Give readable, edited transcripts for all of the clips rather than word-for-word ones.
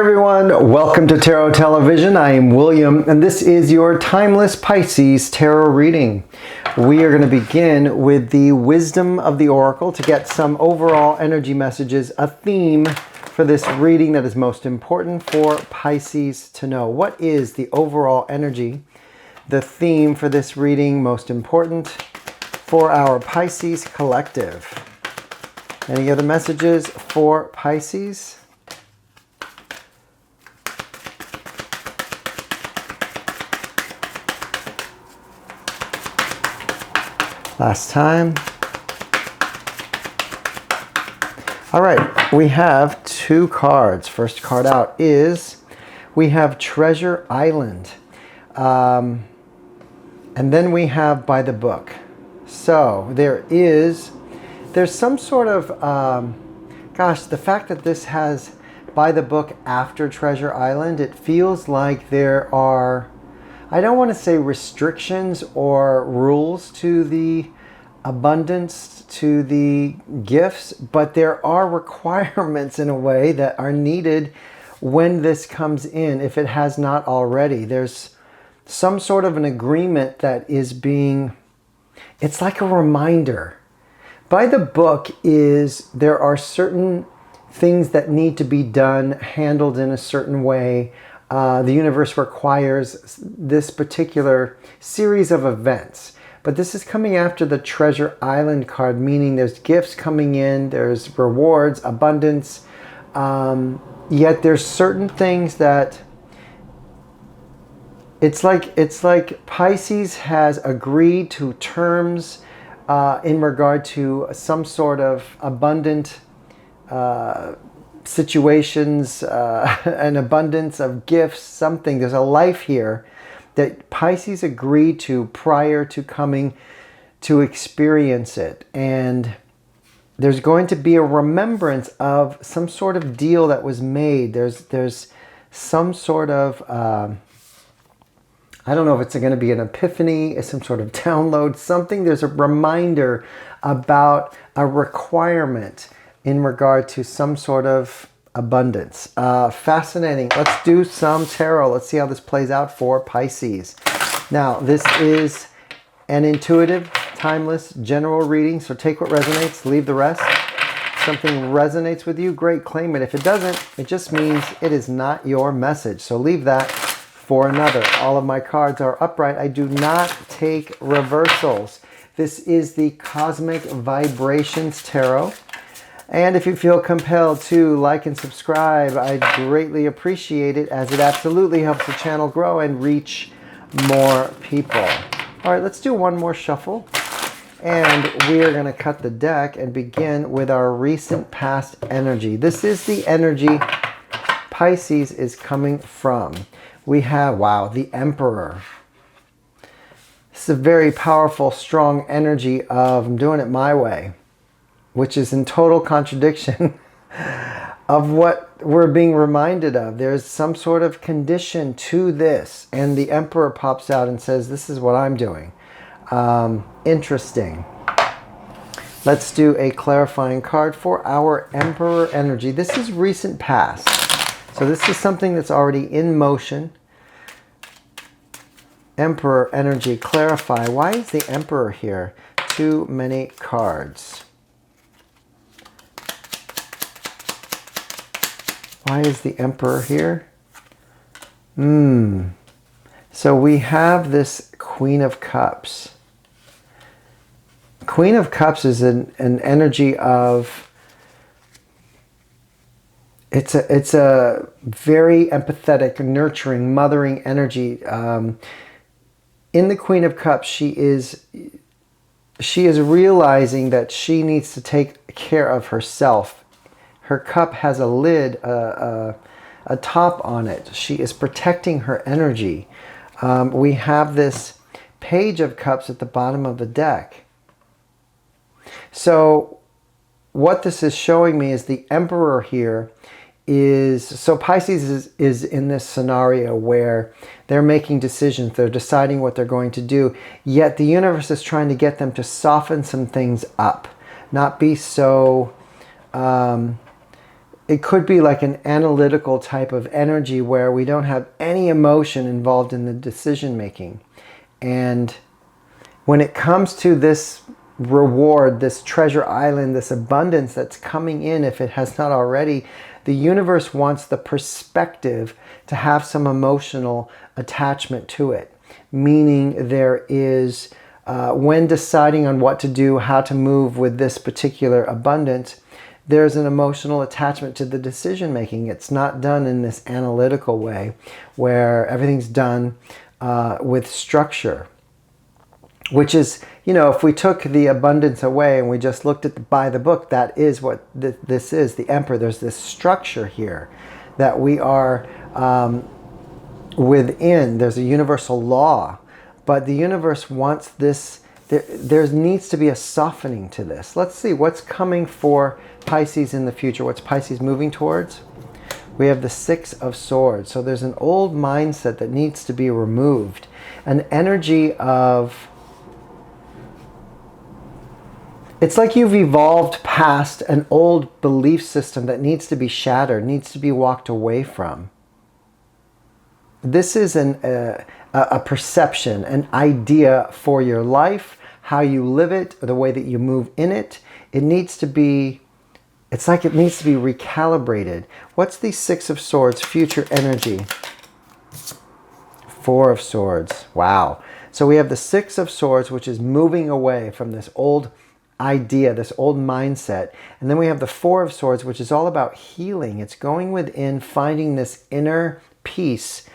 everyone, welcome to Tarot Television. I am William and this is your Timeless Pisces Tarot reading. We are going to begin with the Wisdom of the Oracle to get some overall energy messages, a theme for this reading that is most important for Pisces to know. What is the overall energy, the theme for this reading most important for our Pisces collective? Any other messages for Pisces? Last time. All right, we have two cards. First card out is, we have Treasure Island. And then we have By the Book. So there's some sort of, gosh, the fact that this has By the Book after Treasure Island, it feels like there are, I don't want to say restrictions or rules to the abundance, to the gifts, but there are requirements in a way that are needed when this comes in, if it has not already. There's some sort of an agreement that is being, it's like a reminder. By the Book is, there are certain things that need to be done, handled in a certain way. The universe requires this particular series of events. But this is coming after the Treasure Island card, meaning there's gifts coming in, there's rewards, abundance. Yet there's certain things that it's like Pisces has agreed to terms in regard to some sort of abundant situations, an abundance of gifts, something. There's a life here that Pisces agreed to prior to coming to experience it. And there's going to be a remembrance of some sort of deal that was made. There's some sort of, I don't know if it's going to be an epiphany, some sort of download, something. There's a reminder about a requirement in regard to some sort of abundance. Fascinating. Let's do some tarot. Let's see how this plays out for Pisces. Now, this is an intuitive, timeless, general reading. So take what resonates, leave the rest. If something resonates with you, great, claim it. If it doesn't, it just means it is not your message. So leave that for another. All of my cards are upright. I do not take reversals. This is the Cosmic Vibrations Tarot. And if you feel compelled to like and subscribe, I'd greatly appreciate it, as it absolutely helps the channel grow and reach more people. All right, let's do one more shuffle. And we are going to cut the deck and begin with our recent past energy. This is the energy Pisces is coming from. We have, wow, the Emperor. This is a very powerful, strong energy of, I'm doing it my way, which is in total contradiction of what we're being reminded of. There's some sort of condition to this. And the Emperor pops out and says, this is what I'm doing. Interesting. Let's do a clarifying card for our Emperor energy. This is recent past. So this is something that's already in motion. Emperor energy, clarify. Why is the Emperor here? Too many cards. Why is the Emperor here? So we have this Queen of Cups. Queen of Cups is an energy of, it's a very empathetic, nurturing, mothering energy. In the Queen of Cups, she is realizing that she needs to take care of herself. Her cup has a lid, a top on it. She is protecting her energy. We have this Page of Cups at the bottom of the deck. So what this is showing me is the Emperor here is, so Pisces is in this scenario where they're making decisions, they're deciding what they're going to do, yet the universe is trying to get them to soften some things up, not be so it could be like an analytical type of energy where we don't have any emotion involved in the decision making. And when it comes to this reward, this treasure island, this abundance that's coming in, if it has not already, the universe wants the perspective to have some emotional attachment to it. Meaning there is, when deciding on what to do, how to move with this particular abundance, there's an emotional attachment to the decision making. It's not done in this analytical way where everything's done with structure. Which is, you know, if we took the abundance away and we just looked at by the book, that is what this is, the Emperor. There's this structure here that we are within. There's a universal law, but the universe wants this. There needs to be a softening to this. Let's see what's coming for Pisces in the future. What's Pisces moving towards? We have the Six of Swords. So there's an old mindset that needs to be removed. An energy of... It's like you've evolved past an old belief system that needs to be shattered, needs to be walked away from. This is a perception, an idea for your life, how you live it, the way that you move in it. It needs to be, it's like it needs to be recalibrated. What's the Six of Swords future energy? Four of Swords. Wow. So we have the Six of Swords, which is moving away from this old idea, this old mindset. And then we have the Four of Swords, which is all about healing. It's going within, finding this inner peace.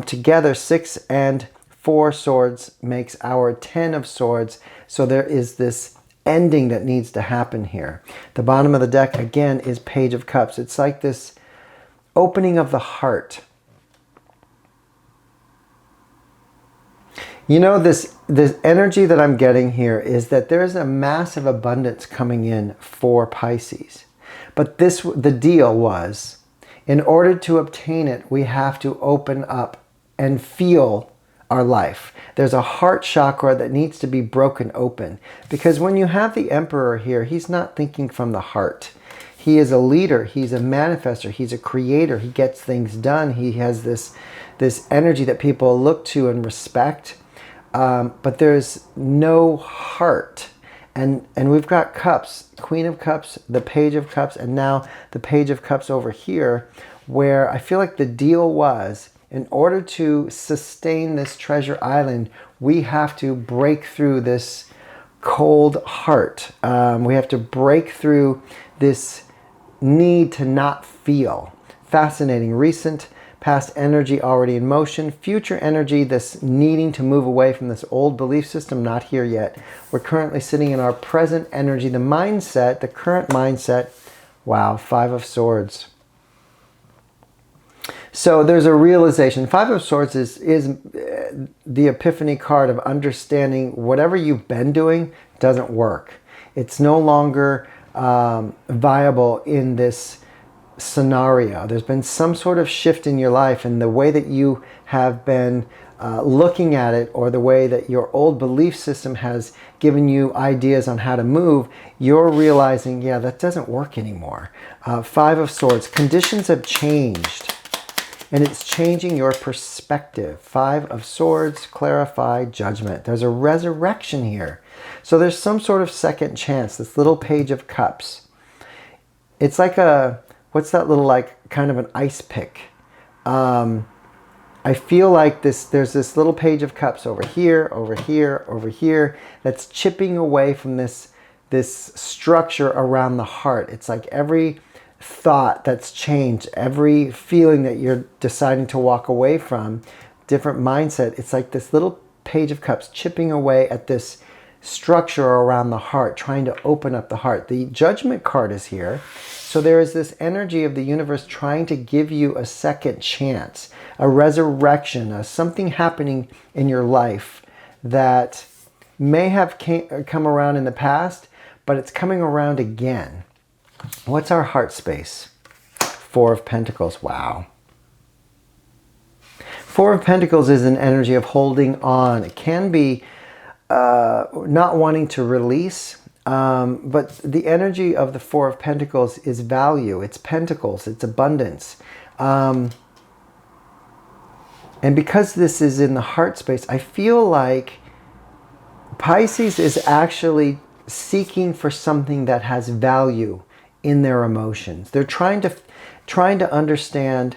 Together, 6 and 4 swords makes our 10 of swords. So there is this ending that needs to happen here. The bottom of the deck, again, is Page of Cups. It's like this opening of the heart. You know, this energy that I'm getting here is that there's a massive abundance coming in for Pisces. But the deal was, in order to obtain it, we have to open up and feel our life. There's a heart chakra that needs to be broken open. Because when you have the Emperor here, he's not thinking from the heart. He is a leader. He's a manifester. He's a creator. He gets things done. He has this energy that people look to and respect. But there's no heart. And we've got cups, Queen of Cups, the Page of Cups, and now the Page of Cups over here, where I feel like the deal was, in order to sustain this treasure island, we have to break through this cold heart. We have to break through this need to not feel. Fascinating. Recent past energy already in motion. Future energy, this needing to move away from this old belief system, not here yet. We're currently sitting in our present energy, the mindset, the current mindset. Wow, 5 of Swords. So there's a realization. 5 of Swords is the epiphany card of understanding whatever you've been doing doesn't work. It's no longer viable in this scenario. There's been some sort of shift in your life, and the way that you have been looking at it, or the way that your old belief system has given you ideas on how to move, you're realizing, yeah, that doesn't work anymore. 5 of Swords. Conditions have changed, and it's changing your perspective. 5 of Swords, clarify, judgment. There's a resurrection here. So there's some sort of second chance. This little Page of Cups. It's like a... what's that little, like, kind of an ice pick? I feel like there's this little Page of Cups over here, over here, over here, that's chipping away from this structure around the heart. It's like every thought that's changed, every feeling that you're deciding to walk away from, different mindset. It's like this little Page of Cups chipping away at this structure around the heart, trying to open up the heart. The Judgment card is here. So there is this energy of the universe trying to give you a second chance, a resurrection, something happening in your life that may have come around in the past, but it's coming around again. What's our heart space? 4 of Pentacles. Wow. 4 of Pentacles is an energy of holding on. It can be not wanting to release, But the energy of the Four of Pentacles is value. It's pentacles. It's abundance. And because this is in the heart space, I feel like Pisces is actually seeking for something that has value in their emotions. They're trying to understand.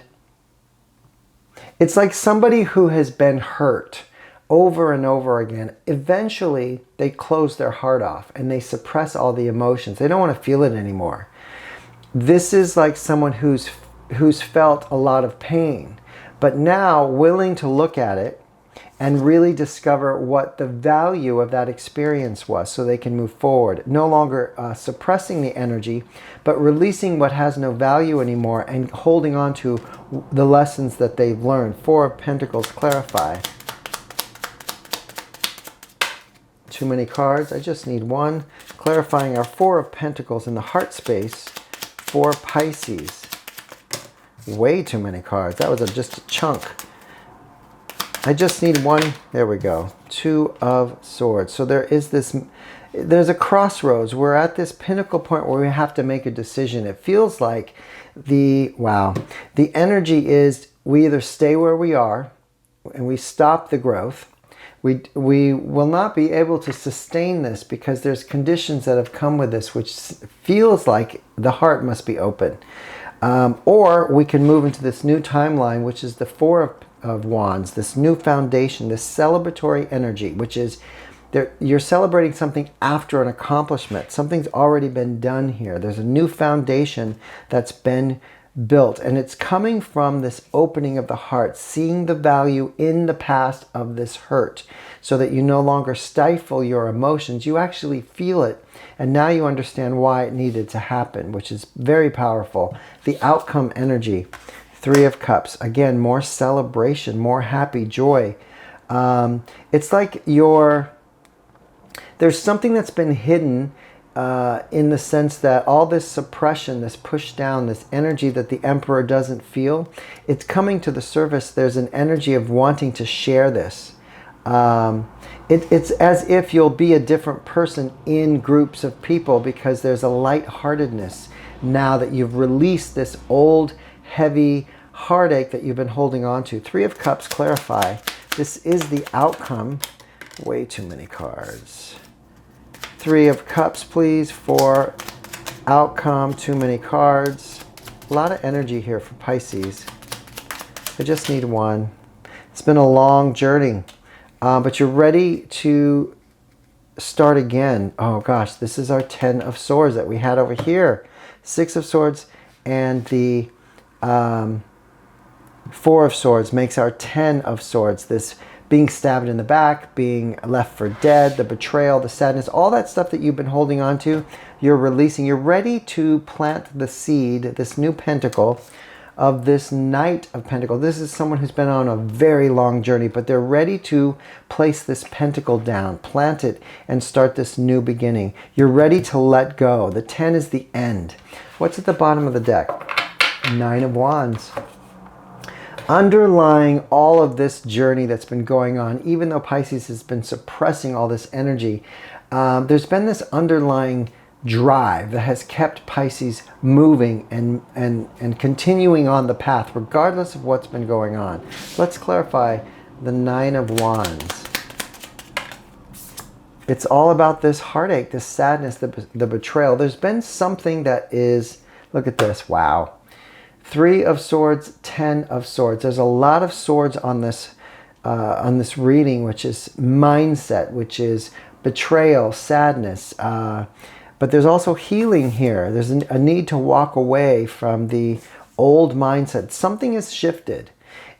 It's like somebody who has been hurt over and over again. Eventually, they close their heart off and they suppress all the emotions. They don't want to feel it anymore. This is like someone who's felt a lot of pain, but now willing to look at it and really discover what the value of that experience was so they can move forward. No longer suppressing the energy, but releasing what has no value anymore and holding on to the lessons that they've learned. Four of Pentacles, clarify. Too many cards. I just need one. Clarifying our Four of Pentacles in the heart space for Pisces. Way too many cards. That was just a chunk. I just need one. There we go. Two of Swords. So there's a crossroads. We're at this pinnacle point where we have to make a decision. It feels like the energy is we either stay where we are and we stop the growth. We will not be able to sustain this because there's conditions that have come with this, which feels like the heart must be open. Or we can move into this new timeline, which is the Four of Wands, this new foundation, this celebratory energy, which is you're celebrating something after an accomplishment. Something's already been done here. There's a new foundation that's been built, and it's coming from this opening of the heart, seeing the value in the past of this hurt so that you no longer stifle your emotions. You actually feel it, and now you understand why it needed to happen, which is very powerful. The outcome energy, Three of Cups, again, more celebration, more happy, joy. It's like there's something that's been hidden in the sense that all this suppression, this push down, this energy that the Emperor doesn't feel, it's coming to the surface. There's an energy of wanting to share this. It's as if you'll be a different person in groups of people because there's a lightheartedness now that you've released this old, heavy heartache that you've been holding on to. Three of Cups, clarify. This is the outcome. Way too many cards. Three of Cups, please, for outcome. Too many cards. A lot of energy here for Pisces. I just need one. It's been a long journey, but you're ready to start again. Oh gosh, this is our 10 of Swords that we had over here. 6 of Swords and the 4 of Swords makes our 10 of Swords. This being stabbed in the back, being left for dead, the betrayal, the sadness, all that stuff that you've been holding on to, you're releasing. You're ready to plant the seed, this new pentacle of this Knight of Pentacles. This is someone who's been on a very long journey, but they're ready to place this pentacle down, plant it, and start this new beginning. You're ready to let go. The 10 is the end. What's at the bottom of the deck? 9 of Wands. Underlying all of this journey that's been going on, even though Pisces has been suppressing all this energy, there's been this underlying drive that has kept Pisces moving and continuing on the path regardless of what's been going on. Let's clarify the 9 of Wands. It's all about this heartache, this sadness, the betrayal. There's been something that is, look at this, wow. 3 of Swords, 10 of Swords. There's a lot of swords on this reading, which is mindset, which is betrayal, sadness. But there's also healing here. There's a need to walk away from the old mindset. Something has shifted.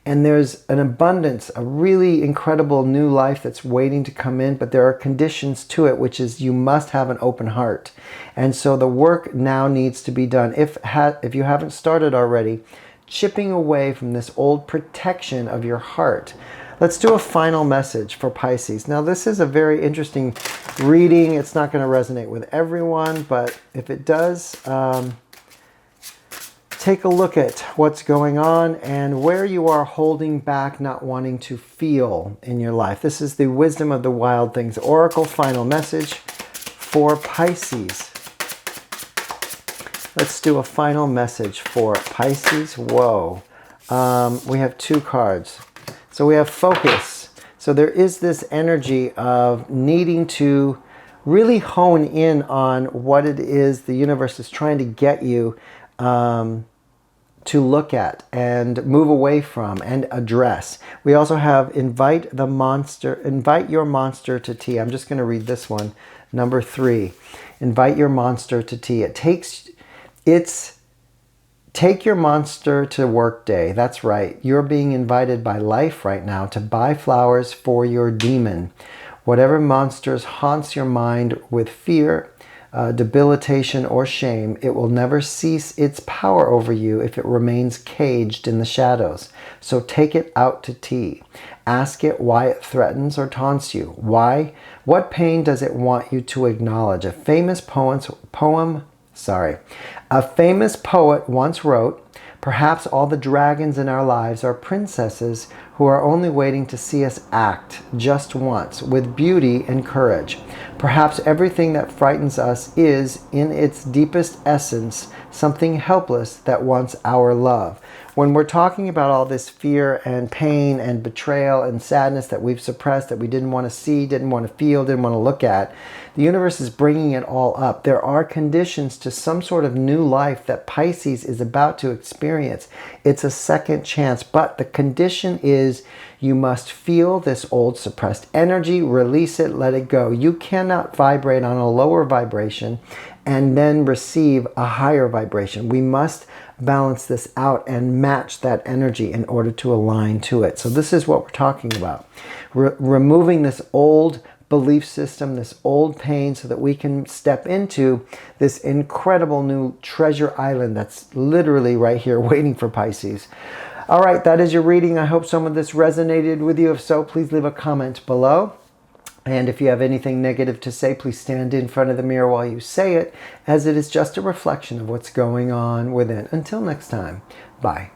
And there's an abundance, a really incredible new life that's waiting to come in. But there are conditions to it, which is you must have an open heart. And so the work now needs to be done. If you haven't started already, chipping away from this old protection of your heart. Let's do a final message for Pisces. Now, this is a very interesting reading. It's not going to resonate with everyone, but if it does, take a look at what's going on and where you are holding back, not wanting to feel in your life. This is the Wisdom of the Wild Things Oracle final message for Pisces. Let's do a final message for Pisces. Whoa. We have 2 cards. So we have focus. So there is this energy of needing to really hone in on what it is the universe is trying to get you to look at and move away from and address. We also have invite your monster to tea. I'm just going to read this one. Number 3, invite your monster to tea. Take your monster to work day. That's right. You're being invited by life right now to buy flowers for your demon. Whatever monsters haunts your mind with fear, debilitation, or shame, it will never cease its power over you if it remains caged in the shadows. So take it out to tea. Ask it why it threatens or taunts you. Why? What pain does it want you to acknowledge? A famous poet once wrote, "Perhaps all the dragons in our lives are princesses who are only waiting to see us act just once with beauty and courage. Perhaps everything that frightens us is, in its deepest essence, something helpless that wants our love." When we're talking about all this fear and pain and betrayal and sadness that we've suppressed, that we didn't want to see, didn't want to feel, didn't want to look at, the universe is bringing it all up. There are conditions to some sort of new life that Pisces is about to experience. It's a second chance, but the condition is you must feel this old suppressed energy, release it, let it go. You cannot vibrate on a lower vibration and then receive a higher vibration. We must balance this out and match that energy in order to align to it. So this is what we're talking about. Removing this old belief system, this old pain, so that we can step into this incredible new treasure island that's literally right here waiting for Pisces. All right, that is your reading. I hope some of this resonated with you. If so, please leave a comment below. And if you have anything negative to say, please stand in front of the mirror while you say it, as it is just a reflection of what's going on within. Until next time, bye.